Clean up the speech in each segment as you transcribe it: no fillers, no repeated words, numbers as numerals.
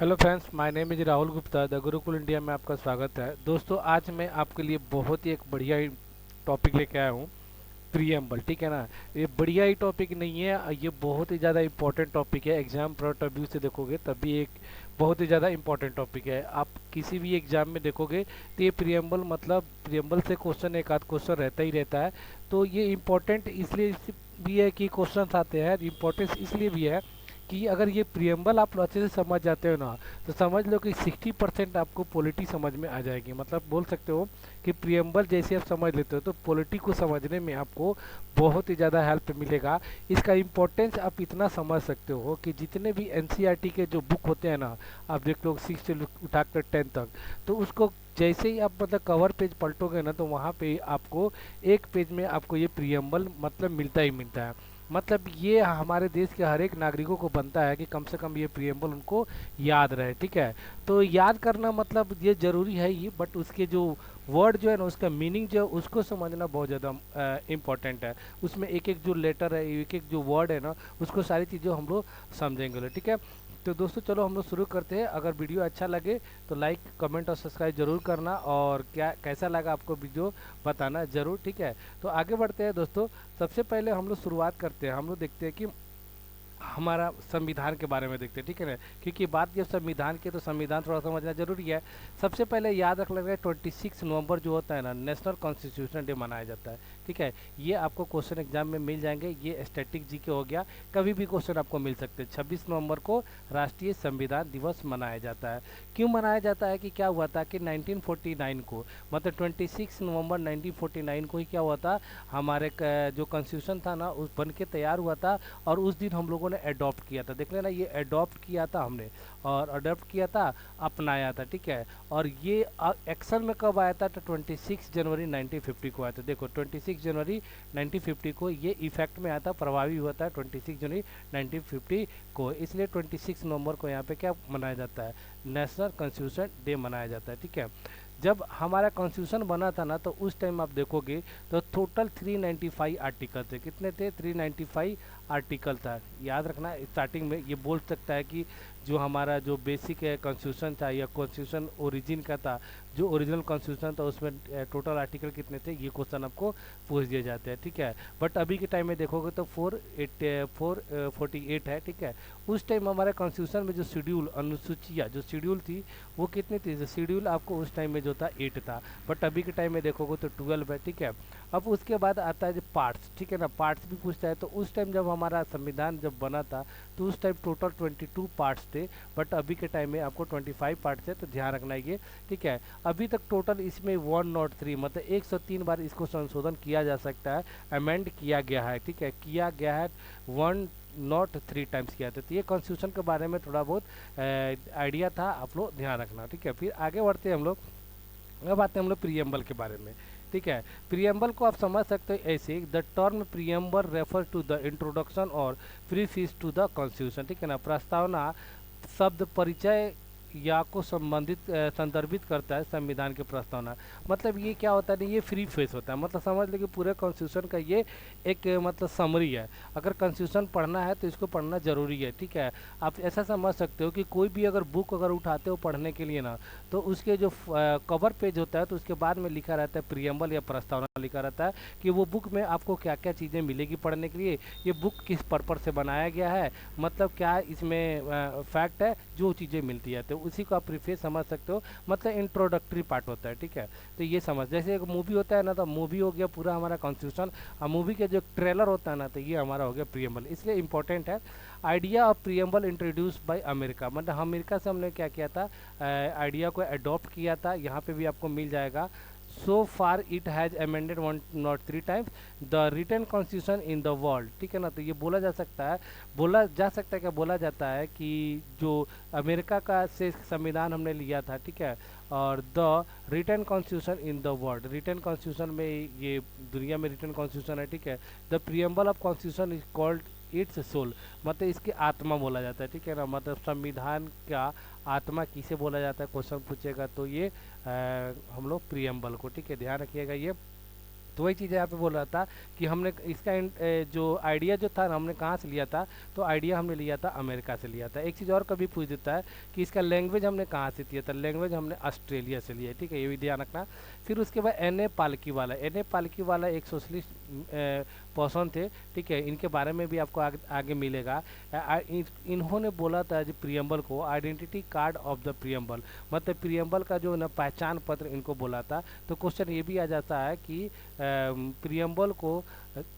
Hello friends, my name is Rahul Gupta. The Gurukul India में आपका स्वागत है। दोस्तों, आज मैं आपके लिए बहुत ही एक बढ़िया ही टॉपिक लेके आया हूँ। प्रीएम्बल, ठीक है ना। ये बढ़िया ही टॉपिक नहीं है, ये बहुत ही ज़्यादा इंपॉर्टेंट टॉपिक है। एग्जाम पॉइंट ऑफ व्यू से देखोगे तब भी एक बहुत ही ज़्यादा इंपॉर्टेंट टॉपिक है। आप किसी भी एग्जाम में देखोगे तो ये प्रीएम्बल मतलब प्रीएम्बल से क्वेश्चन एक आध क्वेश्चन रहता ही रहता है। तो ये इम्पोर्टेंट इसलिए भी है कि क्वेश्चन आते हैं, इम्पोर्टेंस इसलिए भी है कि अगर ये प्रियम्बल आप अच्छे से समझ जाते हो ना, तो समझ लो कि 60% आपको पॉलिटी समझ में आ जाएगी। मतलब बोल सकते हो कि प्रियम्बल जैसे आप समझ लेते हो तो पॉलिटी को समझने में आपको बहुत ही ज़्यादा हेल्प मिलेगा। इसका इम्पोर्टेंस आप इतना समझ सकते हो कि जितने भी एनसीईआरटी के जो बुक होते हैं ना, आप देख लो 6 से उठाकर 10 तक, तो उसको जैसे ही आप मतलब कवर पेज पलटोगे ना, तो वहाँ पे आपको एक पेज में आपको ये प्रियम्बल मतलब मिलता ही मिलता है। मतलब ये हमारे देश के हर एक नागरिकों को बनता है कि कम से कम ये प्रियम्बल उनको याद रहे, ठीक है। तो याद करना मतलब ये जरूरी है ही, बट उसके जो वर्ड जो है ना, उसका मीनिंग जो है उसको समझना बहुत ज़्यादा इम्पोर्टेंट है। उसमें एक एक जो लेटर है, एक एक जो वर्ड है ना, उसको सारी चीज़ें हम लोग समझेंगे, ठीक है। तो दोस्तों चलो हम लोग शुरू करते हैं। अगर वीडियो अच्छा लगे तो लाइक कमेंट और सब्सक्राइब जरूर करना, और क्या कैसा लगा आपको वीडियो बताना जरूर, ठीक है। तो आगे बढ़ते हैं दोस्तों। सबसे पहले हम लोग शुरुआत करते हैं, हम लोग देखते हैं कि हमारा संविधान के बारे में देखते हैं, ठीक है ना। क्योंकि बात जब संविधान की, तो संविधान थोड़ा समझना जरूरी है। सबसे पहले याद रख लेंगे 26 नवंबर जो होता है ना, नेशनल कॉन्स्टिट्यूशन डे मनाया जाता है, ठीक है। ये आपको क्वेश्चन एग्जाम में मिल जाएंगे। ये स्टैटिक जी के हो गया, कभी भी क्वेश्चन आपको मिल सकते हैं। 26 नवंबर को राष्ट्रीय संविधान दिवस मनाया जाता है। क्यों मनाया जाता है कि क्या हुआ था कि 1949 को, मतलब 26 नवंबर 1949 को ही क्या हुआ था, हमारे जो कॉन्स्टिट्यूशन था ना, उस बन के तैयार हुआ था। और उस दिन हम लोगों ने अडॉप्ट किया था, देख लेना, ये अडॉप्ट किया था हमने, और अडॉप्ट किया था, अपनाया था, ठीक है। और ये एक्शन में कब आया था, तो 26 जनवरी 1950 को आया था। देखो 26 जनवरी 1950 को ये इफेक्ट में आया था, प्रभावी हुआ था 26 जनवरी 1950 को। इसलिए 26 नवंबर को यहाँ पे क्या मनाया जाता है, नेशनल कॉन्स्टिट्यूशन डे मनाया जाता है, ठीक है। जब हमारा कॉन्स्टिट्यूशन बना था ना, तो उस टाइम आप देखोगे तो टोटल 395 आर्टिकल थे। कितने थे, 395 आर्टिकल था। याद रखना, स्टार्टिंग में ये बोल सकता है कि जो हमारा जो बेसिक है कॉन्स्टिट्यूशन था, या कॉन्स्टिट्यूशन ओरिजिन का था, जो ओरिजिनल कॉन्स्टिट्यूशन था उसमें टोटल आर्टिकल कितने थे, ये क्वेश्चन आपको पूछ दिए जाते हैं, ठीक है। बट अभी के टाइम में देखोगे तो 448 है, ठीक है। उस टाइम हमारे कॉन्स्टिट्यूशन में जो शेड्यूल, अनुसूचियाँ जो शेड्यूल थी, वो कितनी थी, जो शेड्यूल आपको उस टाइम में जो था 8 था। बट अभी के टाइम में देखोगे तो 12 है, ठीक है। अब उसके बाद आता है जो पार्ट्स, ठीक है ना, पार्ट्स भी पूछता है। तो उस टाइम जब हमारा संविधान जब बना था, तो उस टाइम टोटल 22 पार्ट्स थे। बट अभी के टाइम में आपको 25 पार्ट्स है, तो ध्यान रखना है ये, ठीक है। अभी तक टोटल इसमें 103 मतलब 103 बार इसको संशोधन किया जा सकता है, अमेंड किया गया है, ठीक है, किया गया है। 103 टाइम्स किया था। तो ये कॉन्स्टिट्यूशन के बारे में थोड़ा बहुत आइडिया था, आप लोग ध्यान रखना, ठीक है। फिर आगे बढ़ते हैं हम लोग। अब आते हैं हम लोग प्रियम्बल के बारे में, ठीक है। प्रियम्बल को आप समझ सकते हो ऐसे, the term preamble refer to the introduction और प्रीफेस टू द कॉन्स्टिट्यूशन, ठीक है ना। प्रस्तावना शब्द परिचय या को संदर्भित करता है संविधान की प्रस्तावना। मतलब ये क्या होता है, ये फ्री फेस होता है। मतलब समझ लो कि पूरे कॉन्स्टिट्यूशन का ये एक मतलब समरी है। अगर कॉन्स्टिट्यूशन पढ़ना है तो इसको पढ़ना जरूरी है, ठीक है। आप ऐसा समझ सकते हो कि कोई भी अगर बुक अगर उठाते हो पढ़ने के लिए ना, तो उसके जो कवर पेज होता है, तो उसके बाद में लिखा रहता है प्रियम्बल या प्रस्तावना लिखा रहता है, कि वो बुक में आपको क्या क्या चीज़ें मिलेगी पढ़ने के लिए, ये बुक किस पर्पज से बनाया गया है, मतलब क्या इसमें फैक्ट है, जो चीज़ें मिलती है। तो उसी को आप प्रीफेस समझ सकते हो, मतलब इंट्रोडक्टरी पार्ट होता है, ठीक है। तो ये समझ, जैसे एक मूवी होता है ना, तो मूवी हो गया पूरा हमारा कॉन्स्टिट्यूशन, और मूवी के जो ट्रेलर होता है ना, तो ये हमारा हो गया प्रियम्बल, इसलिए इंपॉर्टेंट है। Idea of preamble introduce by America, मतलब अमेरिका से हमने क्या किया था, आइडिया को अडॉप्ट किया था। यहाँ पे भी आपको मिल जाएगा। So far it has amended 103 times the written constitution in the world, ठीक है ना। तो ये बोला जा सकता है, बोला जा सकता है, क्या बोला जाता है कि जो अमेरिका का से संविधान हमने लिया था, ठीक है, और the written constitution in the world, written constitution में, ये दुनिया में रिटन कॉन्स्टिट्यूशन है, ठीक है। The preamble of constitution is called its soul, मतलब इसकी आत्मा बोला जाता है, ठीक है ना। मतलब संविधान का आत्मा किसे बोला जाता है, क्वेश्चन पूछेगा तो ये हम लोग प्रियम्बल को, ठीक है, ध्यान रखिएगा ये। तो वही चीज़ यहाँ पे बोल रहा था कि हमने इसका जो आइडिया जो था ना, हमने कहाँ से लिया था, तो आइडिया हमने लिया था अमेरिका से लिया था। एक चीज़ और कभी पूछ देता है कि इसका लैंग्वेज हमने कहाँ से लिया था, लैंग्वेज हमने ऑस्ट्रेलिया से लिया है, ठीक है, ये भी ध्यान रखना। फिर उसके बाद N A Palkhivala, N A Palkhivala एक सोशलिस्ट पर्सन थे, ठीक है, इनके बारे में भी आपको आगे मिलेगा। इन्होंने बोला था जो प्रियम्बल को identity card of the preamble, मतलब प्रियम्बल का जो ना पहचान पत्र इनको बोला था। तो क्वेश्चन ये भी आ जाता है कि प्रियम्बल को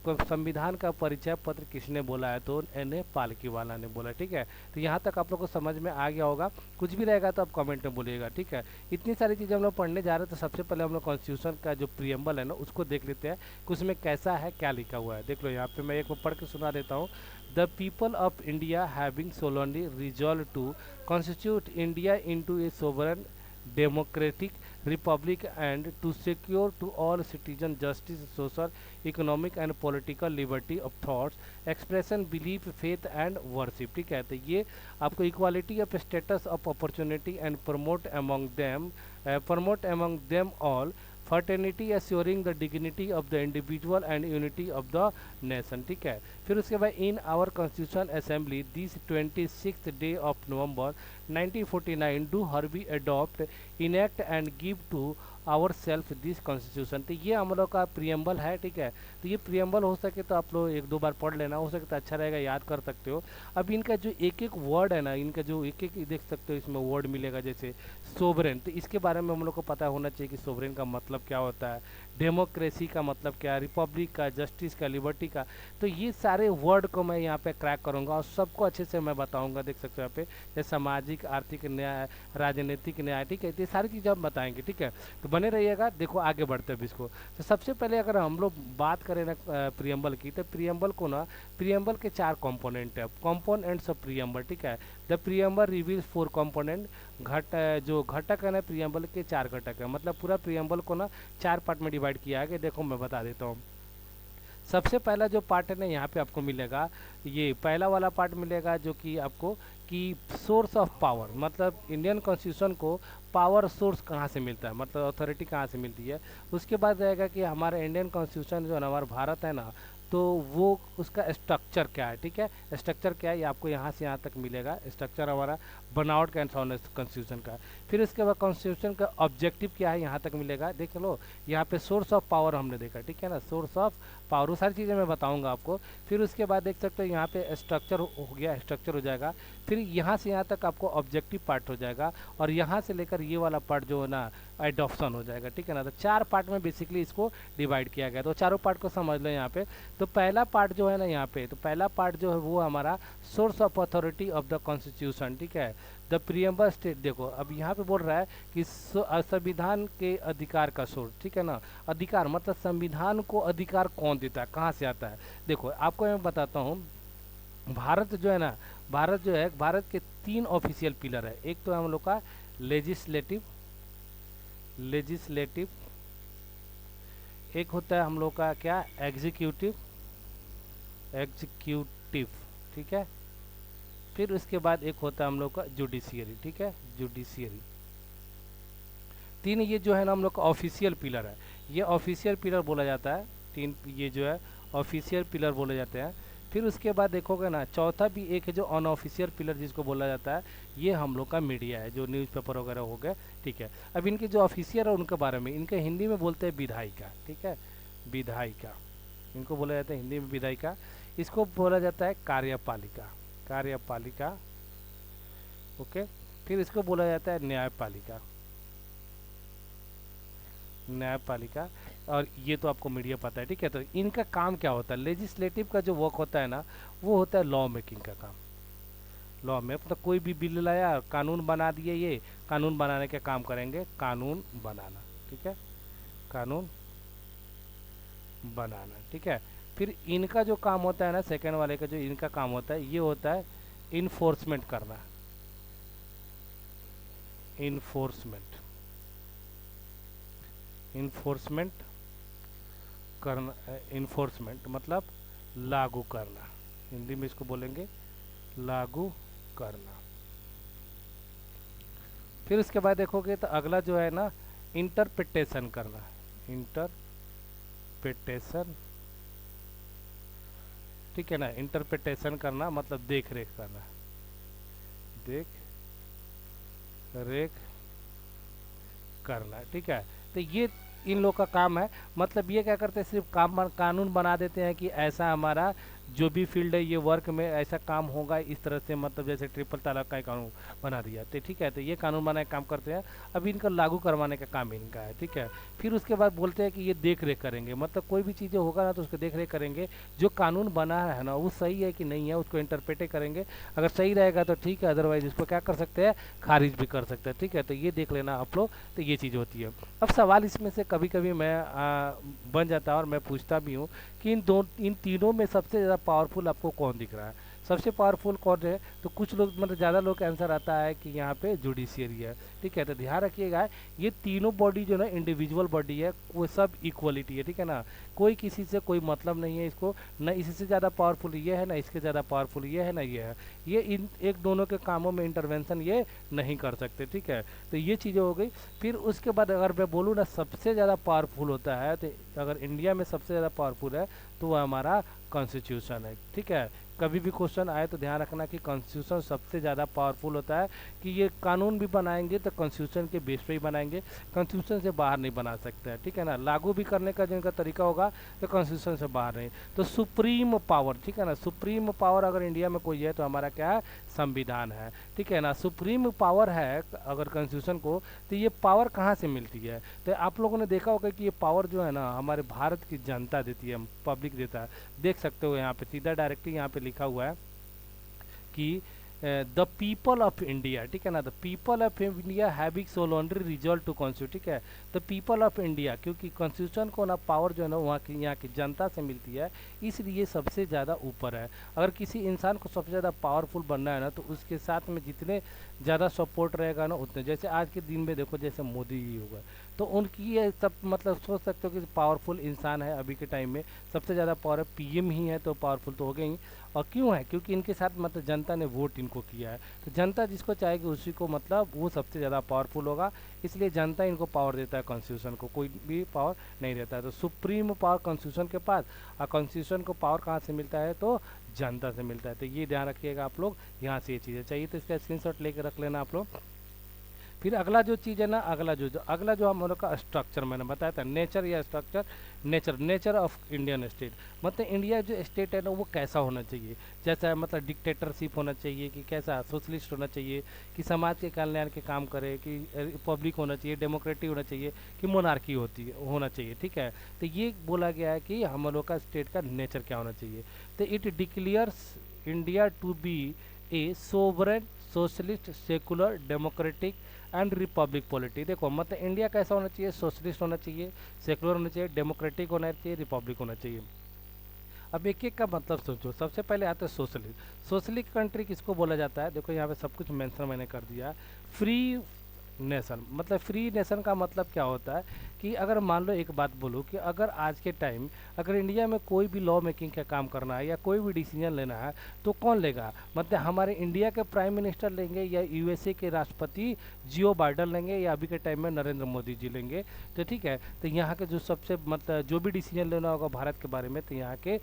संविधान का परिचय पत्र किसने बोला है, तो एन ए पालकीवाला ने बोला, ठीक है। तो यहाँ तक आप लोग को समझ में आ गया होगा, कुछ भी रहेगा तो आप कमेंट में बोलिएगा, ठीक है। इतनी सारी चीज़ें हम लोग पढ़ने जा रहे हैं, तो सबसे पहले हम लोग कॉन्स्टिट्यूशन का जो प्रियम्बल है ना उसको देख लेते हैं कि उसमें कैसा है, क्या लिखा हुआ है। देख लो यहाँ पे मैं एक पढ़ के सुना देता हूँ। The people of India having solemnly resolved to constitute India into a sovereign democratic republic and to secure to all citizens justice, social, economic and political liberty of thoughts, expression, belief, faith and worship, ठीक है। तो ये आपको equality of status of opportunity and promote among them all fraternity assuring the dignity of the individual and unity of the nation, ठीक है। फिर उसके बाद in our constitution assembly this 26th day of November 1949 do hereby adopt enact and give to our self this constitution. तो ये हम लोग का प्रियम्बल है, ठीक है। तो ये प्रियम्बल हो सके तो आप लोग एक दो बार पढ़ लेना, हो सके तो अच्छा रहेगा, याद कर सकते हो। अब इनका जो एक एक वर्ड है ना, इनका जो एक एक देख सकते हो इसमें वर्ड मिलेगा, जैसे सोवरेन, तो इसके बारे में हम लोग को पता होना चाहिए कि सोवरेन का मतलब क्या होता है, डेमोक्रेसी का मतलब क्या है, रिपब्लिक का, जस्टिस का, लिबर्टी का। तो ये सारे वर्ड को मैं यहाँ पे क्रैक करूँगा और सबको अच्छे से मैं बताऊँगा, देख सकते हो यहाँ पे, जैसे सामाजिक, आर्थिक न्याय, राजनीतिक न्याय, ठीक है। तो ये सारी चीज़ें हम बताएंगे, ठीक है। तो बने रहिएगा, देखो आगे बढ़ते हैं इसको। तो सबसे पहले अगर हम लोग बात करें ना प्रियम्बल की, तो प्रियम्बल को ना, प्रियम्बल के 4 कंपोनेंट है, कंपोनेंट्स ऑफ प्रियम्बल, ठीक है। द प्रियम्बल रिवील्स 4 कंपोनेंट, जो घटक है ना प्रियम्बल के 4 घटक है, मतलब पूरा प्रियम्बल को ना 4 पार्ट में डिवाइड किया है। देखो मैं बता देता हूँ। सबसे पहला जो पार्ट है ना यहाँ पे आपको मिलेगा, ये पहला वाला पार्ट मिलेगा जो कि आपको कि सोर्स ऑफ पावर, मतलब इंडियन कॉन्स्टिट्यूशन को पावर सोर्स कहाँ से मिलता है, मतलब अथॉरिटी कहाँ से मिलती है। उसके बाद रहेगा कि हमारा इंडियन कॉन्स्टिट्यूशन जो है ना, हमारा भारत है ना, तो वो उसका स्ट्रक्चर क्या है, ठीक है। स्ट्रक्चर क्या है ये आपको यहाँ से यहाँ तक मिलेगा, स्ट्रक्चर हमारा बनावट का कॉन्स्टिट्यूशन का। फिर उसके बाद कॉन्स्टिट्यूशन का ऑब्जेक्टिव क्या है यहाँ तक मिलेगा, देख लो। यहाँ पे सोर्स ऑफ पावर हमने देखा, ठीक है ना, सोर्स ऑफ पावर, वो सारी चीज़ें मैं बताऊंगा आपको। फिर उसके बाद देख सकते हो यहाँ पे स्ट्रक्चर हो गया, स्ट्रक्चर हो जाएगा। फिर यहाँ से यहाँ तक आपको ऑब्जेक्टिव पार्ट हो जाएगा, और यहाँ से लेकर ये वाला पार्ट जो है ना एडॉप्शन हो जाएगा, ठीक है ना। तो 4 पार्ट में बेसिकली इसको डिवाइड किया गया, तो चारों पार्ट को समझ लो यहाँ पे। तो पहला पार्ट जो है ना यहाँ पे, तो पहला पार्ट जो है वो हमारा source of authority of the constitution, ठीक है। द प्रियम्बल स्टेट, देखो अब यहाँ पे बोल रहा है कि संविधान के अधिकार का सोर्स, ठीक है ना। अधिकार मतलब संविधान को अधिकार कौन देता है, कहाँ से आता है। देखो आपको मैं बताता हूँ, भारत जो है ना, भारत जो है, भारत के 3 ऑफिशियल पिलर है। एक तो हम लोग का लेजिस्लेटिव, लेजिस्लेटिव, एक होता है हम लोग का क्या, एग्जीक्यूटिव, एग्जीक्यूटिव, ठीक है। फिर उसके बाद एक होता है हम लोग का जुडिशियरी, ठीक है, जुडिशियरी। 3 ये जो है ना हम लोग का ऑफिशियल पिलर है, ये ऑफिशियल पिलर बोला जाता है। 3 ये जो है ऑफिशियल पिलर बोले जाते हैं। फिर उसके बाद देखोगे ना, चौथा भी एक है जो अनऑफिशियल पिलर जिसको बोला जाता है, ये हम लोग का मीडिया है, जो न्यूज़पेपर वगैरह हो गए, ठीक है। अब इनके जो ऑफिशियल है उनके बारे में, इनके हिंदी में बोलते हैं विधायिका, ठीक है, विधायिका, इनको बोला जाता है हिंदी में विधायिका। इसको बोला जाता है कार्यपालिका, कार्यपालिका, ओके। फिर इसको बोला जाता है न्यायपालिका, न्यायपालिका। और ये तो आपको मीडिया पता है, ठीक है। तो इनका काम क्या होता है, लेजिस्लेटिव का जो वर्क होता है ना, वो होता है लॉ मेकिंग का काम। लॉ में मतलब कोई भी बिल लाया, कानून बना दिए, ये कानून बनाने के काम करेंगे, कानून बनाना, ठीक है, कानून बनाना, ठीक है। फिर इनका जो काम होता है ना, सेकेंड वाले का जो इनका काम होता है, ये होता है इन्फोर्समेंट करना, इन्फोर्समेंट, इन्फोर्समेंट करना, इन्फोर्समेंट मतलब लागू करना, हिंदी में इसको बोलेंगे लागू करना। फिर उसके बाद देखोगे तो अगला जो है ना, इंटरप्रिटेशन करना, इंटरप्रिटेशन इंटरप्रिटेशन, ठीक है ना, इंटरप्रिटेशन करना मतलब देख रेख करना, देख रेख करना, ठीक है। तो ये इन लोग का काम है। मतलब ये क्या करते हैं, सिर्फ कानून बना देते हैं कि ऐसा हमारा जो भी फील्ड है ये वर्क में ऐसा काम होगा इस तरह से, मतलब जैसे ट्रिपल तलाक का ही कानून बना दिया तो ठीक है, तो ये कानून बनाने का काम करते हैं। अब इनका लागू करवाने का काम इनका है, ठीक है। फिर उसके बाद बोलते हैं कि ये देख रेख करेंगे, मतलब कोई भी चीज़ें होगा ना तो उसको देख रेख करेंगे, जो कानून बना है ना वो सही है कि नहीं है उसको इंटरप्रेटे करेंगे। अगर सही रहेगा तो ठीक है, अदरवाइज इसको क्या कर सकते हैं, खारिज भी कर सकते हैं, ठीक है। तो ये देख लेना आप लोग, तो ये चीज़ होती है। अब सवाल इसमें से कभी कभी मैं बन जाता है और मैं पूछता भी हूँ कि इन तीनों में सबसे ज़्यादा पावरफुल आपको कौन दिख रहा है, सबसे पावरफुल कौन है। तो कुछ लोग मतलब ज़्यादा लोग का आंसर आता है कि यहाँ पे जुडिशियरी है, ठीक है। तो ध्यान रखिएगा ये तीनों बॉडी जो ना इंडिविजुअल बॉडी है, वो सब इक्वलिटी है, ठीक है ना। कोई किसी से कोई मतलब नहीं है इसको, न इससे ज़्यादा पावरफुल ये है, ना इसके ज़्यादा पावरफुल ये है, ना ये है। ये इन एक दोनों के कामों में इंटरवेंशन ये नहीं कर सकते, ठीक है। तो ये चीज़ें हो गई। फिर उसके बाद अगर मैं बोलूँ ना सबसे ज़्यादा पावरफुल होता है, तो अगर इंडिया में सबसे ज़्यादा पावरफुल है तो वह हमारा कॉन्स्टिट्यूशन है, ठीक है। कभी भी क्वेश्चन आए तो ध्यान रखना कि कॉन्स्टिट्यूशन सबसे ज़्यादा पावरफुल होता है, कि ये कानून भी बनाएंगे तो कॉन्स्टिट्यूशन के बेस पे ही बनाएंगे, कॉन्स्टिट्यूशन से बाहर नहीं बना सकते हैं, ठीक है ना। लागू भी करने का जिनका तरीका होगा तो कॉन्स्टिट्यूशन से बाहर नहीं। तो सुप्रीम पावर, ठीक है ना, सुप्रीम पावर अगर इंडिया में कोई है तो हमारा क्या है, संविधान है, ठीक है ना। सुप्रीम पावर है अगर कॉन्स्टिट्यूशन को, तो ये पावर कहाँ से मिलती है। तो आप लोगों ने देखा होगा कि ये पावर जो है ना हमारे भारत की जनता देती है, पब्लिक देता है। देख सकते हो यहाँ पे सीधा डायरेक्टली यहाँ पे लिखा हुआ है कि द पीपल ऑफ इंडिया, ठीक है ना, the people of India having solemnly result to constitute, ठीक है। द पीपल ऑफ इंडिया, क्योंकि कॉन्स्टिट्यूशन को ना पावर जो है ना वहाँ की यहाँ की जनता से मिलती है, इसलिए सबसे ज़्यादा ऊपर है। अगर किसी इंसान को सबसे ज़्यादा पावरफुल बनना है ना तो उसके साथ में जितने ज़्यादा सपोर्ट रहेगा ना उतने, जैसे आज के दिन में देखो जैसे मोदी जी होगा तो उनकी ये सब मतलब सोच सकते हो कि पावरफुल इंसान है अभी के टाइम में, सबसे ज़्यादा पावर पीएम ही है तो पावरफुल तो हो गए ही। और क्यों है, क्योंकि इनके साथ मतलब जनता ने वोट इनको किया है, तो जनता जिसको चाहेगी उसी को मतलब वो सबसे ज़्यादा पावरफुल होगा, इसलिए जनता इनको पावर देता है, कॉन्स्टिट्यूशन को कोई भी पावर नहीं देता है। तो सुप्रीम पावर कॉन्स्टिट्यूशन के पास, और कॉन्स्टिट्यूशन को पावर कहाँ से मिलता है, तो जनता से मिलता है। तो ये ध्यान रखिएगा आप लोग, यहाँ से ये चीज़ें चाहिए तो इसका स्क्रीनशॉट लेके रख लेना आप लोग। फिर अगला जो चीज़ है ना, अगला जो हम लोग का स्ट्रक्चर मैंने बताया था, नेचर या structure, nature of Indian state, मतलब इंडिया जो स्टेट है ना वो कैसा होना चाहिए। जैसा मतलब डिक्टेटरशिप होना चाहिए, कि कैसा सोशलिस्ट होना चाहिए, कि समाज के कल्याण के काम करे, कि रिपब्लिक होना चाहिए, डेमोक्रेटिक होना चाहिए, कि मोनार्की होना चाहिए, ठीक है। तो ये बोला गया है कि हम लोग का स्टेट का नेचर क्या होना चाहिए। तो it declares India to be a sovereign socialist secular democratic and republic polity. देखो मतलब इंडिया कैसा होना चाहिए, सोशलिस्ट होना चाहिए, सेकुलर होना चाहिए, डेमोक्रेटिक होना चाहिए, रिपब्लिक होना चाहिए। अब एक एक का मतलब सोचो। सबसे पहले आता है सोशलिस्ट। सोशलिस्ट कंट्री किसको बोला जाता है, देखो यहाँ पे सब कुछ मेंशन मैंने कर दिया। फ्री नेशन, मतलब फ्री नेशन का मतलब क्या होता है कि अगर मान लो एक बात बोलूँ कि अगर आज के टाइम अगर इंडिया में कोई भी लॉ मेकिंग का काम करना है या कोई भी डिसीजन लेना है तो कौन लेगा, मतलब हमारे इंडिया के प्राइम मिनिस्टर लेंगे, या यूएसए के राष्ट्रपति जियो बाइडन लेंगे, या अभी के टाइम में नरेंद्र मोदी जी लेंगे। तो ठीक है, तो यहाँ के जो सबसे मतलब जो भी डिसीजन लेना होगा भारत के बारे में, तो यहाँ के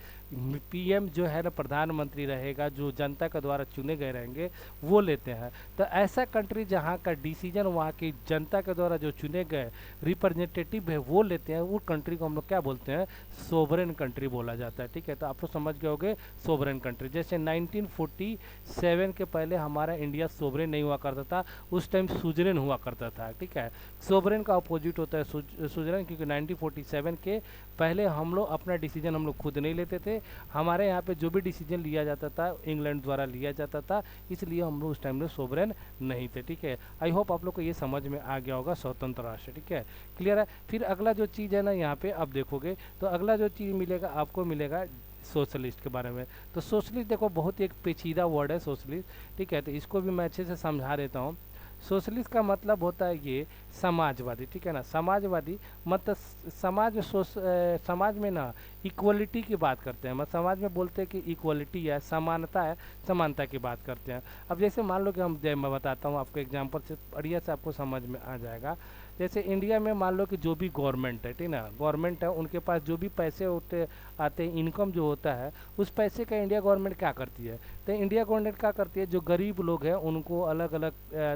पीएम जो है ना प्रधानमंत्री रहेगा, जो जनता के द्वारा चुने गए रहेंगे वो लेते हैं। तो ऐसा कंट्री जहाँ का डिसीजन वहाँ की जनता के द्वारा जो चुने गए रिप्रेजेंटेटिव है वो लेते हैं, वो कंट्री को हम लोग क्या बोलते हैं, सोवरेन कंट्री बोला जाता है, ठीक है। तो आप लोग समझ गए होंगे सोवरेन कंट्री। जैसे 1947 के पहले हमारा इंडिया सोवरेन नहीं हुआ करता था, उस टाइम सुजरेन हुआ करता था, ठीक है। सोवरेन का अपोजिट होता है सुजरेन, क्योंकि 1947 के पहले हम लोग अपना डिसीजन हम लोग खुद नहीं लेते थे, हमारे यहाँ पे जो भी डिसीजन लिया जाता था इंग्लैंड द्वारा लिया जाता था, इसलिए हम लोग उस टाइम में सोवरेन नहीं थे, ठीक है। आई होप आप लोग को ये समझ में आ गया होगा स्वतंत्र राष्ट्र, ठीक है, क्लियर है। फिर अगला जो चीज़ है ना यहाँ पे अब देखोगे तो अगला जो चीज़ मिलेगा आपको मिलेगा सोशलिस्ट के बारे में। तो सोशलिस्ट देखो बहुत ही एक पेचीदा वर्ड है सोशलिस्ट, ठीक है, तो इसको भी मैं अच्छे से समझा देता हूँ। सोशलिस्ट का मतलब होता है ये समाजवादी, ठीक है ना। समाजवादी मतलब समाज में समाज में ना इक्वलिटी की बात करते हैं, मतलब समाज में बोलते हैं कि इक्वलिटी है, समानता है, समानता की बात करते हैं। अब जैसे मान लो कि मैं बताता हूँ आपको एग्जांपल से बढ़िया से आपको समझ में आ जाएगा। जैसे इंडिया में मान लो कि जो भी गवर्नमेंट है, ठीक ना, गवर्नमेंट है, उनके पास जो भी पैसे होते आते हैं, इनकम जो होता है, उस पैसे का इंडिया गवर्नमेंट क्या करती है? तो इंडिया गवर्नमेंट क्या करती है, जो गरीब लोग हैं उनको अलग अलग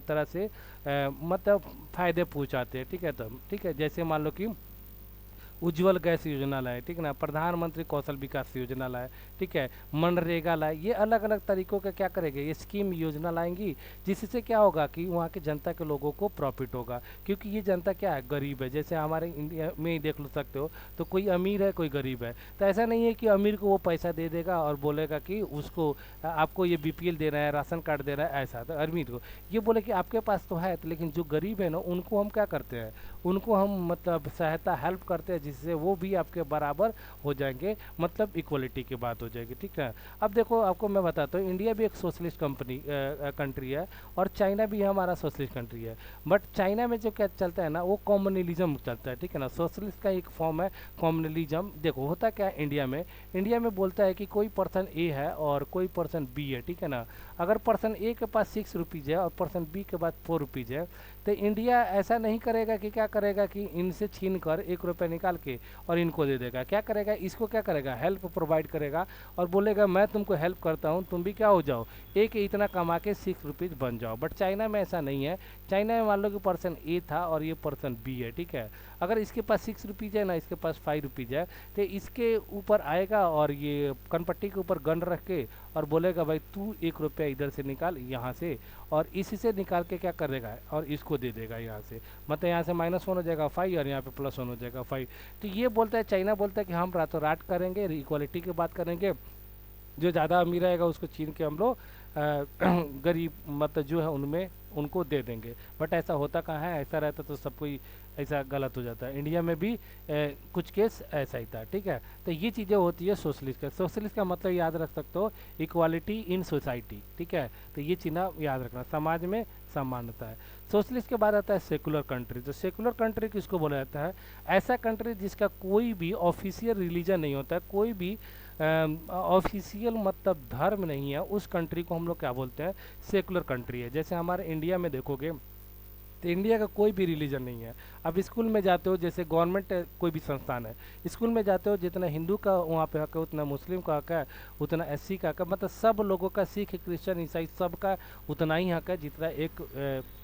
तरह से मतलब फ़ायदे पहुँचाते हैं, ठीक है। तो ठीक है, जैसे मान लो कि उज्ज्वल गैस योजना लाए, ठीक है ना, प्रधानमंत्री कौशल विकास योजना लाए, ठीक है, मनरेगा लाए, ये अलग अलग तरीकों का क्या करेंगे, ये स्कीम योजना लाएंगी, जिससे क्या होगा कि वहाँ की जनता के लोगों को प्रॉफिट होगा, क्योंकि ये जनता क्या है, गरीब है। जैसे हमारे इंडिया में ही देख लो सकते हो, तो कोई अमीर है कोई गरीब है, तो ऐसा नहीं है कि अमीर को वो पैसा दे देगा और बोलेगा कि उसको आपको ये बीपीएल दे रहा है, राशन कार्ड दे रहा है, ऐसा। तो अमीर को ये बोले कि आपके पास तो है, तो लेकिन जो गरीब है ना, उनको हम क्या करते हैं, उनको हम मतलब सहायता हेल्प करते हैं, जिससे वो भी आपके बराबर हो जाएंगे, मतलब इक्वलिटी की बात हो जाएगी, ठीक है। अब देखो आपको मैं बताता हूँ, इंडिया भी एक सोशलिस्ट कंट्री है, और चाइना भी हमारा सोशलिस्ट कंट्री है। बट चाइना में जो क्या चलता है ना, वो कॉम्युनलिज्म चलता है, ठीक है ना। सोशलिस्ट का एक फॉर्म है कॉम्युनलिज्म। देखो होता क्या है इंडिया में बोलता है कि कोई पर्सन ए है और कोई पर्सन बी है, ठीक है ना। अगर पर्सन ए के पास 6 रुपीज़ है और पर्सन बी के पास 4 रुपीज़ है, तो इंडिया ऐसा नहीं करेगा कि क्या करेगा कि इनसे छीन कर 1 रुपये निकाल के और इनको दे देगा। क्या करेगा, इसको क्या करेगा, हेल्प प्रोवाइड करेगा और बोलेगा मैं तुमको हेल्प करता हूँ, तुम भी क्या हो जाओ, एक इतना कमा के 6 रुपीज़ बन जाओ। बट चाइना में ऐसा नहीं है। चाइना में मान लो कि पर्सन ए था और ये पर्सन बी है, ठीक है। अगर इसके पास 6 रुपीज़ है ना, इसके पास 5 रुपीज़ है, तो इसके ऊपर आएगा और ये कनपट्टी के ऊपर गन रख के और बोलेगा भाई तू 1 रुपया इधर से निकाल यहाँ से, और इसी से निकाल के क्या करेगा और इसको दे देगा यहाँ से। मतलब यहाँ से -1 हो जाएगा 5 और यहाँ पे +1 हो जाएगा 5। तो ये बोलता है, चाइना बोलता है कि हम रातों रात करेंगे, इक्वालिटी की बात करेंगे, जो ज़्यादा अमीर रहेगा उसको छीन के हम लोग गरीब मतलब जो है उनमें उनको दे देंगे। बट ऐसा होता कहाँ है, ऐसा रहता तो सब कोई ऐसा गलत हो जाता है। इंडिया में भी कुछ केस ऐसा ही था, ठीक है। तो ये चीज़ें होती है सोशलिस्ट का। सोशलिस्ट का मतलब याद रख सकते हो, इक्वालिटी इन सोसाइटी, ठीक है। तो ये चीज़ याद रखना, समाज में समानता है। सोशलिस्ट के बाद आता है सेकुलर कंट्री। तो सेकुलर कंट्री किसको बोला जाता है, ऐसा कंट्री जिसका कोई भी ऑफिशियल रिलीजन नहीं होता है, कोई भी ऑफिशियल मतलब धर्म नहीं है, उस कंट्री को हम लोग क्या बोलते हैं, सेकुलर कंट्री है। जैसे हमारे इंडिया में देखोगे तो इंडिया का कोई भी रिलीजन नहीं है। अब स्कूल में जाते हो, जैसे गवर्नमेंट कोई भी संस्थान है, स्कूल में जाते हो, जितना हिंदू का वहाँ पे हक है, उतना मुस्लिम का हक है, उतना एससी का हक है, मतलब सब लोगों का, सिख क्रिश्चियन ईसाई सबका उतना ही हक है जितना एक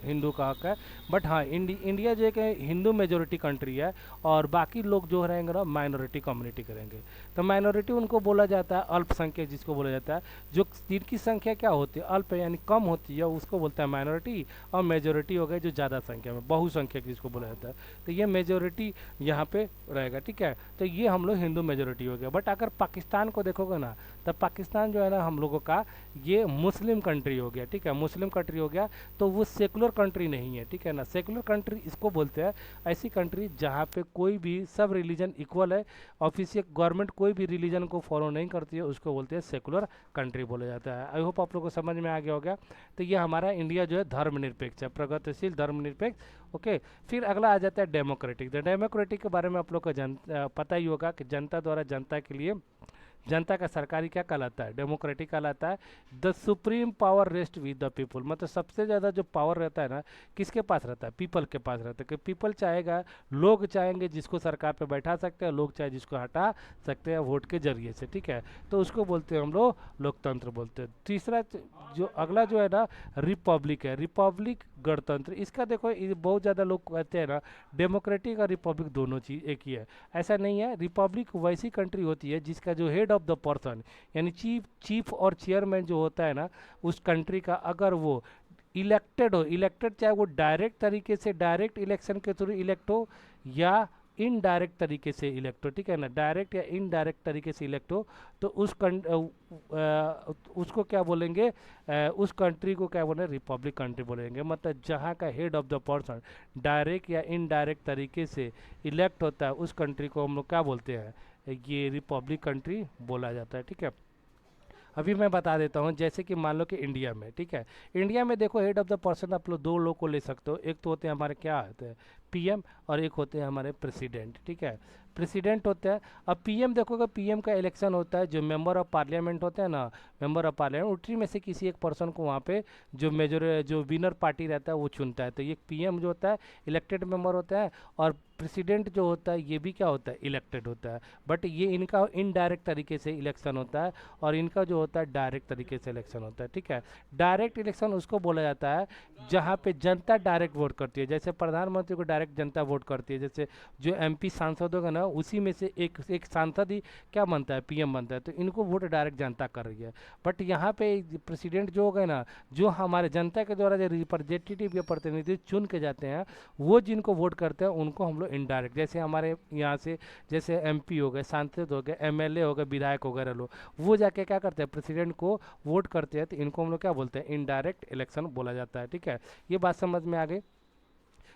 हिंदू का हक है। बट हाँ, इंडिया जो एक हिंदू मेजोरिटी कंट्री है और बाकी लोग जो रहेंगे ना माइनॉरिटी कम्युनिटी करेंगे। तो माइनॉरिटी उनको बोला जाता है अल्पसंख्यक, जिसको बोला जाता है जो जिनकी संख्या क्या होती है, अल्प यानी कम होती है, उसको बोलता है माइनॉरिटी। और मेजोरिटी हो गए जो ज़्यादा संख्या में, बहुसंख्यक जिसको बोला जाता है। तो ये मेजोरिटी यहाँ पे रहेगा, ठीक है। तो ये हम लोग हिंदू मेजोरिटी हो गया। बट अगर पाकिस्तान को देखोगे ना, तब पाकिस्तान जो है ना हम लोगों का ये मुस्लिम कंट्री हो गया, ठीक है, मुस्लिम कंट्री हो गया। तो वो सेकुलर कंट्री नहीं है, ठीक है ना। सेकुलर कंट्री इसको बोलते हैं, ऐसी कंट्री जहाँ पे कोई भी सब रिलीजन इक्वल है, ऑफिशियल गवर्नमेंट कोई भी रिलीजन को फॉलो नहीं करती है, उसको बोलते हैं सेकुलर कंट्री बोला जाता है। आई होप आप लोग को समझ में आ गया होगा। तो ये हमारा इंडिया जो है धर्मनिरपेक्ष है, प्रगतिशील धर्मनिरपेक्ष। ओके, फिर अगला आ जाता है डेमोक्रेटिक। तो डेमोक्रेटिक के बारे में आप लोग को पता ही होगा कि जनता द्वारा जनता के लिए, जनता का सरकारी क्या कहलाता है, डेमोक्रेटिक कहलाता है। The supreme power rest with the people, मतलब सबसे ज़्यादा जो पावर रहता है ना, किसके पास रहता है, पीपल के पास रहता है। कि पीपल चाहेगा, लोग चाहेंगे जिसको सरकार पे बैठा सकते हैं, लोग चाहे जिसको हटा सकते हैं वोट के जरिए से, ठीक है। तो उसको बोलते हैं हम लोग लोकतंत्र बोलते हैं। तीसरा जो अगला जो है ना रिपब्लिक है, रिपब्लिक गणतंत्र। इसका देखो बहुत ज़्यादा लोग कहते हैं ना डेमोक्रेटिक और रिपब्लिक दोनों चीज़ एक ही है, ऐसा नहीं है। रिपब्लिक वैसी कंट्री होती है जिसका जो हेड ऑफ द पर्सन यानी चीफ और चेयरमैन जो होता है ना उस कंट्री का, अगर वो इलेक्टेड हो, इलेक्टेड चाहे वो डायरेक्ट तरीके से डायरेक्ट इलेक्शन के थ्रू इलेक्ट हो या इनडायरेक्ट तरीके से इलेक्ट हो, ठीक है ना, डायरेक्ट या इनडायरेक्ट तरीके से इलेक्ट हो, तो उसको क्या बोलेंगे, उस कंट्री को क्या बोलेंगे, रिपब्लिक कंट्री बोलेंगे। मतलब जहाँ का head of the person direct या इनडायरेक्ट तरीके से इलेक्ट होता है, उस कंट्री को हम लोग क्या बोलते हैं, ये रिपब्लिक कंट्री बोला जाता है, ठीक है। अभी मैं बता देता हूँ, जैसे कि मान लो कि इंडिया में, ठीक है, इंडिया में देखो हेड ऑफ द पर्सन आप लोग दो लोग को ले सकते हो। एक तो होते हैं हमारे क्या होते हैं पीएम, और एक होते हैं हमारे प्रेसिडेंट, ठीक है। प्रेसिडेंट होता है। अब पीएम देखोगे, पीएम का इलेक्शन होता है, जो मेंबर ऑफ पार्लियामेंट होते हैं ना, मेंबर ऑफ पार्लियामेंट उसी में से किसी एक पर्सन को वहाँ पे जो मेजर जो विनर पार्टी रहता है वो चुनता है। तो ये पीएम जो होता है इलेक्टेड मेंबर होता है, और प्रेसिडेंट जो होता है ये भी क्या होता है, इलेक्टेड होता है। बट ये इनका इनडायरेक्ट तरीके से इलेक्शन होता है, और इनका जो होता है डायरेक्ट तरीके से इलेक्शन होता है, ठीक है। डायरेक्ट इलेक्शन उसको बोला जाता है जहाँ पे जनता डायरेक्ट वोट करती है। जैसे प्रधानमंत्री को डायरेक्ट जनता वोट करती है, जैसे जो एमपी सांसद होगा ना, उसी में से एक सांसद ही क्या बनता है, पीएम बनता है। तो इनको वोट डायरेक्ट जनता कर रही है। बट यहाँ पे प्रेसिडेंट जो हो गए ना, जो हमारे जनता के द्वारा जो रिप्रेजेंटेटिव या प्रतिनिधि चुन के जाते हैं, वो जिनको वोट करते हैं उनको हम लोग इनडायरेक्ट, जैसे हमारे यहाँ से जैसे एमपी हो गए, सांसद हो गए, एमएलए हो गए, विधायक वगैरह लोग, वो जाके क्या करते हैं, प्रेसिडेंट को वोट करते हैं। तो इनको हम लोग क्या बोलते हैं, इनडायरेक्ट इलेक्शन बोला जाता है, ठीक है। ये बात समझ में आ गई।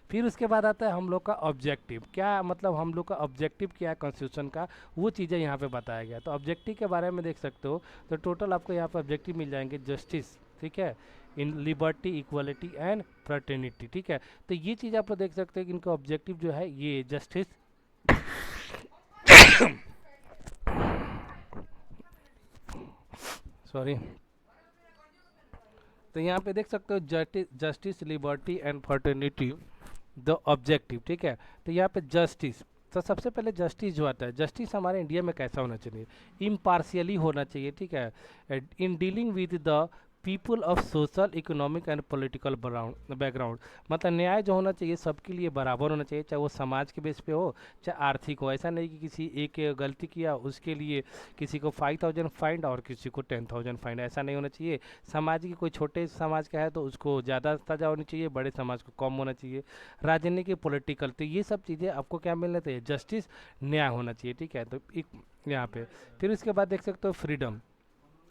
फिर उसके बाद आता है हम लोग का ऑब्जेक्टिव। क्या मतलब हम लोग का ऑब्जेक्टिव क्या है कॉन्स्टिट्यूशन का, वो चीज़ें यहाँ पे बताया गया। तो ऑब्जेक्टिव के बारे में देख सकते हो, तो टोटल आपको यहाँ पे ऑब्जेक्टिव मिल जाएंगे, जस्टिस, ठीक है, इन लिबर्टी, इक्वलिटी एंड फ्रेटर्निटी, ठीक है। तो ये चीज़ आप लोग देख सकते हैं कि इनका ऑब्जेक्टिव जो है ये जस्टिस सॉरी, तो यहाँ पे देख सकते हो justice, liberty and fraternity the objective, ठीक है। तो यहाँ पे जस्टिस, तो सबसे पहले जस्टिस जो आता है, जस्टिस हमारे इंडिया में कैसा होना चाहिए, इम्पार्शियली होना चाहिए, ठीक है। In dealing with the people of social, economic and political background, मतलब न्याय जो होना चाहिए सबके लिए बराबर होना चाहिए, चाहे वो समाज के बेस पे हो चाहे आर्थिक हो। ऐसा नहीं कि किसी एक गलती किया उसके लिए किसी को 5,000 फाइन और किसी को 10,000 फाइन, ऐसा नहीं होना चाहिए। समाज की कोई छोटे समाज का है तो उसको ज़्यादा सजा होनी चाहिए, बड़े समाज को कम होना चाहिए। राजनीतिक, पॉलिटिकल, तो ये सब चीज़ें आपको क्या मिलना चाहिए, जस्टिस, न्याय होना चाहिए, ठीक है। तो एक यहाँ पे फिर उसके बाद देख सकते हो फ्रीडम।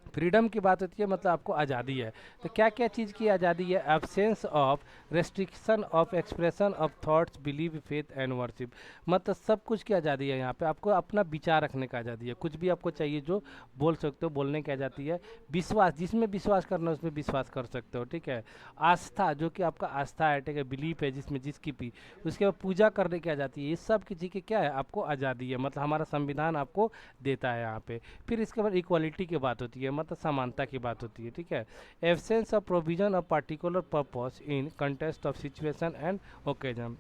फ्रीडम की बात होती है मतलब आपको आज़ादी है। तो क्या क्या चीज़ की आज़ादी है, absence of restriction of expression of thoughts, believe, faith and worship, मतलब सब कुछ की आज़ादी है। यहाँ पे आपको अपना विचार रखने का आज़ादी है, कुछ भी आपको चाहिए जो बोल सकते हो, बोलने की आज़ादी है। विश्वास, जिसमें विश्वास करना है उसमें विश्वास कर सकते हो, ठीक है। आस्था, जो कि आपका आस्था है, ठीक है, बिलीफ है जिसमें जिसकी भी, उसके बाद पूजा करने की आज़ादी है। ये सब की चीज़ की क्या है, आपको आज़ादी है, मतलब हमारा संविधान आपको देता है यहाँ पे। फिर इसके बाद इक्वालिटी की बात होती है, मतलब समानता की बात होती है, ठीक है। Absence of provision of particular purpose in contest of situation and occasion,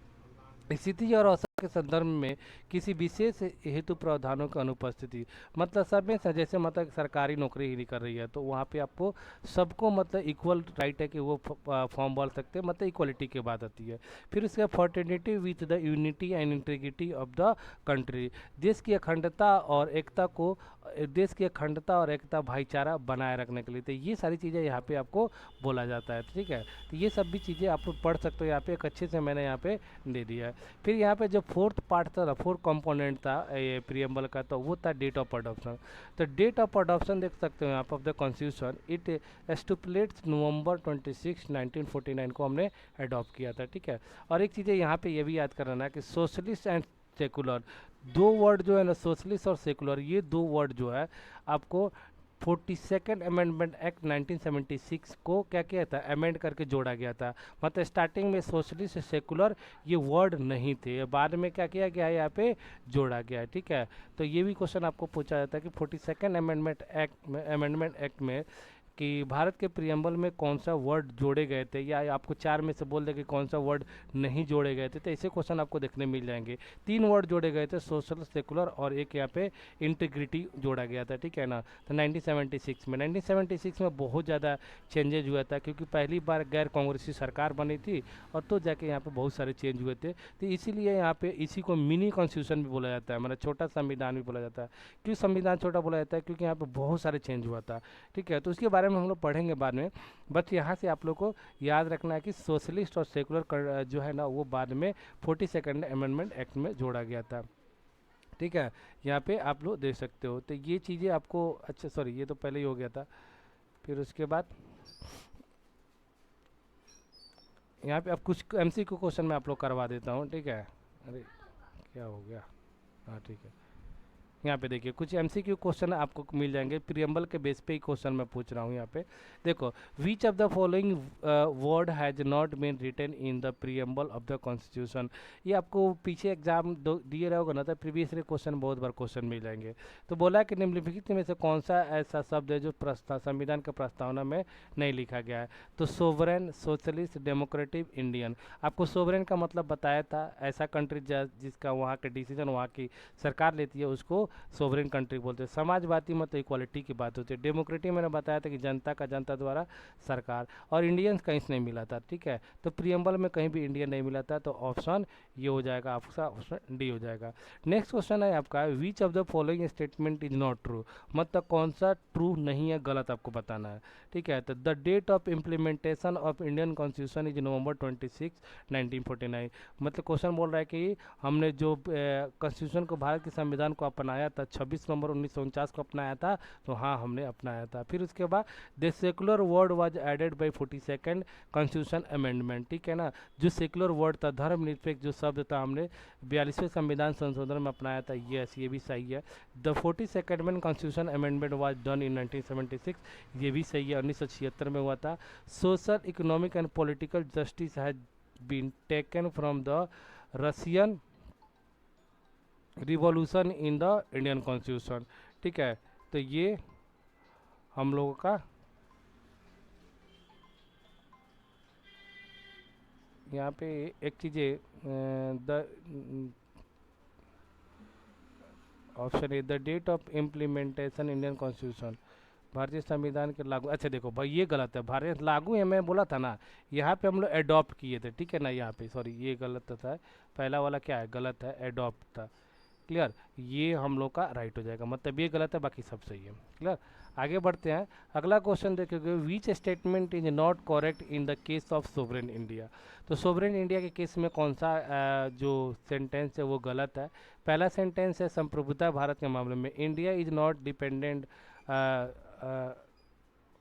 स्थिति और अवसर के संदर्भ में किसी विशेष हेतु प्रावधानों की अनुपस्थिति, मतलब सब में जैसे मतलब सरकारी नौकरी ही नहीं कर रही है तो वहाँ पे आपको सबको मतलब इक्वल राइट है कि वो फॉर्म भर सकते हैं, मतलब इक्वलिटी की बात आती है। फिर उसके fraternity with the unity and integrity of the country, देश की अखंडता और एकता को, देश की अखंडता और एकता, भाईचारा बनाए रखने के लिए। तो ये सारी चीज़ें यहाँ पे आपको बोला जाता है, ठीक है। तो ये सब भी चीज़ें आप लोग पढ़ सकते हो यहाँ पे, एक अच्छे से मैंने यहाँ पे दे दिया है। फिर यहाँ पे जो फोर्थ पार्ट था, फोर्थ कंपोनेंट था ये प्रियम्बल का, तो वो था डेट ऑफ अडॉप्शन। तो डेट ऑफ अडॉप्शन देख सकते हो यहाँ पर ऑफ द कॉन्स्टिट्यूशन, इट स्टुपुलेट्स नवंबर 26, 1949 को हमने अडॉप्ट किया था, ठीक है। और एक चीज़ें यहाँ पे ये भी याद करना है कि सोशलिस्ट एंड सेकुलर, दो वर्ड जो है ना, सोशलिस्ट और सेकुलर, ये दो वर्ड जो है आपको 42nd अमेंडमेंट एक्ट 1976 को क्या किया था, अमेंड करके जोड़ा गया था। मतलब स्टार्टिंग में सोशलिस्ट सेकुलर ये वर्ड नहीं थे, बाद में क्या किया गया है, यहाँ पे जोड़ा गया है, ठीक है। तो ये भी क्वेश्चन आपको पूछा जाता है कि 42nd अमेंडमेंट एक्ट में कि भारत के प्रियम्बल में कौन सा वर्ड जोड़े गए थे, या आपको चार में से बोल दे कि कौन सा वर्ड नहीं जोड़े गए थे। तो ऐसे क्वेश्चन आपको देखने मिल जाएंगे। तीन वर्ड जोड़े गए थे, सोशल, सेकुलर और एक यहाँ पे इंटीग्रिटी जोड़ा गया था, ठीक है ना। तो 1976 में बहुत ज़्यादा चेंजेज हुआ था, क्योंकि पहली बार गैर कांग्रेसी सरकार बनी थी, और तो जाके यहाँ पे बहुत सारे चेंज हुए थे। तो इसीलिए यहाँ पे इसी को मिनी कॉन्स्टिट्यूशन भी बोला जाता है, मतलब छोटा संविधान भी बोला जाता है। क्यों संविधान छोटा बोला जाता है, क्योंकि यहाँ पे बहुत सारे चेंज हुआ था, ठीक है। तो उसके बारे में हम लोग पढ़ेंगे बाद में। बट यहाँ से आप लोग को याद रखना है कि सोशलिस्ट और सेकुलर जो है ना, वो बाद में 42nd अमेंडमेंट एक्ट में जोड़ा गया था, ठीक है। यहाँ पे आप लोग देख सकते हो। तो ये चीज़ें आपको, अच्छा सॉरी ये तो पहले ही हो गया था। फिर उसके बाद यहाँ पे अब कुछ MCQ क्वेश्चन मैं आप लोग करवा देता हूँ, ठीक है। अरे क्या हो गया, हाँ ठीक है। यहाँ पे देखिए कुछ एमसीक्यू क्वेश्चन आपको मिल जाएंगे, प्रियम्बल के बेस पे ही क्वेश्चन मैं पूछ रहा हूँ यहाँ पे। देखो, which of the following word has not been written in the preamble of the constitution. ये आपको पीछे एग्जाम दिए रहे होगा ना, तो प्रीवियस क्वेश्चन बहुत बार क्वेश्चन मिल जाएंगे। तो बोला कि निम्नलिखित में से कौन सा ऐसा शब्द है जो संविधान के प्रस्तावना में नहीं लिखा गया है। तो सोवरेन, सोशलिस्ट, डेमोक्रेटिक, इंडियन। आपको सोवरेन का मतलब बताया था, ऐसा कंट्री जिसका वहाँ के डिसीजन वहाँ की सरकार लेती है उसको सोवरेन कंट्री बोलते हैं। समाजवादी मतलब इक्वालिटी की बात होती है। डेमोक्रेटिक मैंने बताया था कि जनता का जनता द्वारा सरकार। और इंडियंस कहीं से नहीं मिला था, ठीक है। तो प्रियम्बल में कहीं भी इंडियन नहीं मिला था, तो ऑप्शन ये हो जाएगा, आपका ऑप्शन डी हो जाएगा। नेक्स्ट क्वेश्चन है आपका, विच of the following statement is not true. मतलब कौन सा ट्रू नहीं है, गलत आपको बताना है, ठीक है। तो the date of implementation of Indian constitution is November 26, 1949। मतलब क्वेश्चन बोल रहा है कि हमने जो कॉन्स्टिट्यूशन को, भारत के संविधान को अपनाया था 26 नवंबर 1949 को अपनाया था। तो हाँ, हमने अपनाया था। फिर उसके बाद the secular word was added by 42nd constitution amendment, ठीक है ना। जो सेकुलर वर्ड था, धर्मनिरपेक्ष जो शब्द था, हमने 42वें संविधान संशोधन में अपनाया था। यस, ये भी सही है। The 42nd constitution amendment was done in 1976, ये भी सही है, 1976 में हुआ था। Social, economic and political justice has been taken from the Russian revolution in the Indian constitution, ठीक है। तो ये हम लोगों का यहाँ पे एक चीज़ the option A, the date of implementation Indian constitution, भारतीय संविधान के लागू। अच्छा देखो भाई, ये गलत है। भारतीय लागू है, मैं बोला था ना, यहाँ पे हम लोग एडॉप्ट किए थे, ठीक है ना। यहाँ पे सॉरी, ये गलत था, पहला वाला क्या है, गलत है, एडॉप्ट था। क्लियर, ये हम लोग का राइट हो जाएगा, मतलब ये गलत है, बाकी सब सही है। क्लियर, आगे बढ़ते हैं। अगला क्वेश्चन देखोगे, which statement is not correct in the case of sovereign India. तो सोवरेन इंडिया के केस में कौन सा जो सेंटेंस है वो गलत है। पहला सेंटेंस है, संप्रभुता भारत के मामले में, India is not dependent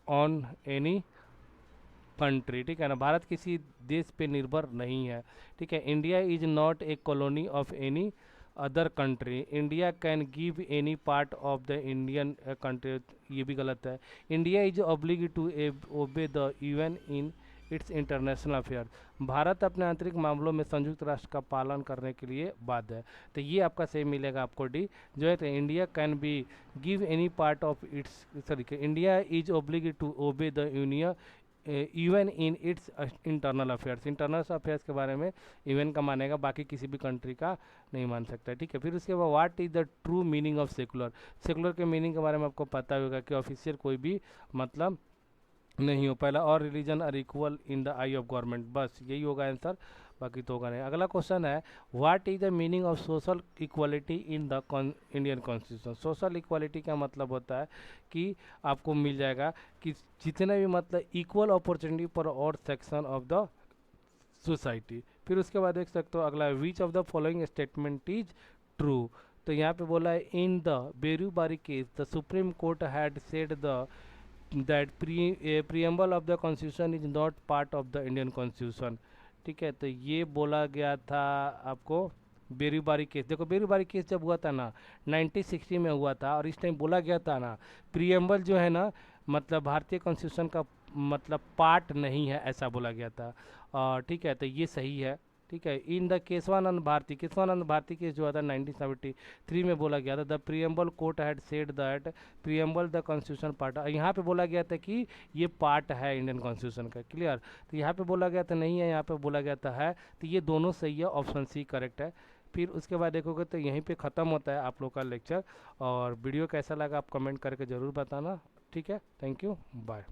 on any country, ठीक है ना। भारत किसी देश पे निर्भर नहीं है, ठीक है। India is not a colony of any other country, India can give any part of the Indian country, ये भी गलत है। India is obligated to obey the UN in its international affair, भारत अपने आंतरिक मामलों में संयुक्त राष्ट्र का पालन करने के लिए बाध्य है। तो ये आपका सही मिलेगा आपको डी, जो है। तो India can be give any part of its, sorry, India is obligated to obey the union UN in its internal affairs, internal affairs के बारे में यूएन का मानेगा, बाकी किसी भी कंट्री का नहीं मान सकता, ठीक है। फिर उसके बाद what is the true meaning of secular. Secular के मीनिंग के बारे में आपको पता होगा कि ऑफिशियल कोई भी मतलब नहीं हो। पहला, और religion are equal in the eye of government, बस यही होगा आंसर, बाकी तो होगा नहीं। अगला क्वेश्चन है, what is the meaning of social equality in the Indian constitution. Social equality का मतलब होता है कि आपको मिल जाएगा कि जितने भी मतलब इक्वल अपॉर्चुनिटी फॉर और सेक्शन ऑफ द सोसाइटी। फिर उसके बाद देख सकते हो अगला, विच of the following statement is true. तो यहाँ पे बोला है, in the Berubari case the supreme court had said the that preamble of the constitution is not part of the Indian constitution, ठीक है। तो ये बोला गया था आपको बेरूबारी केस। देखो, बेरूबारी केस जब हुआ था ना 1960 में हुआ था, और इस टाइम बोला गया था ना, प्रियम्बल जो है ना, मतलब भारतीय कॉन्स्टिट्यूशन का मतलब पार्ट नहीं है, ऐसा बोला गया था, ठीक है। तो ये सही है, ठीक है। In the Keshavananda Bharati, Keshavananda Bharati case जो था 1973 में बोला गया था, the preamble court had said that preamble the constitution part. यहाँ पे बोला गया था कि ये पार्ट है इंडियन कॉन्स्टिट्यूशन का, क्लियर। तो यहाँ पे बोला गया था नहीं है, यहाँ पे बोला गया था है, तो ये दोनों सही है, ऑप्शन सी करेक्ट है। फिर उसके बाद देखोगे तो यहीं पे ख़त्म होता है आप लोग का लेक्चर। और वीडियो कैसा लगा आप कमेंट करके ज़रूर बताना, ठीक है। Thank you, bye.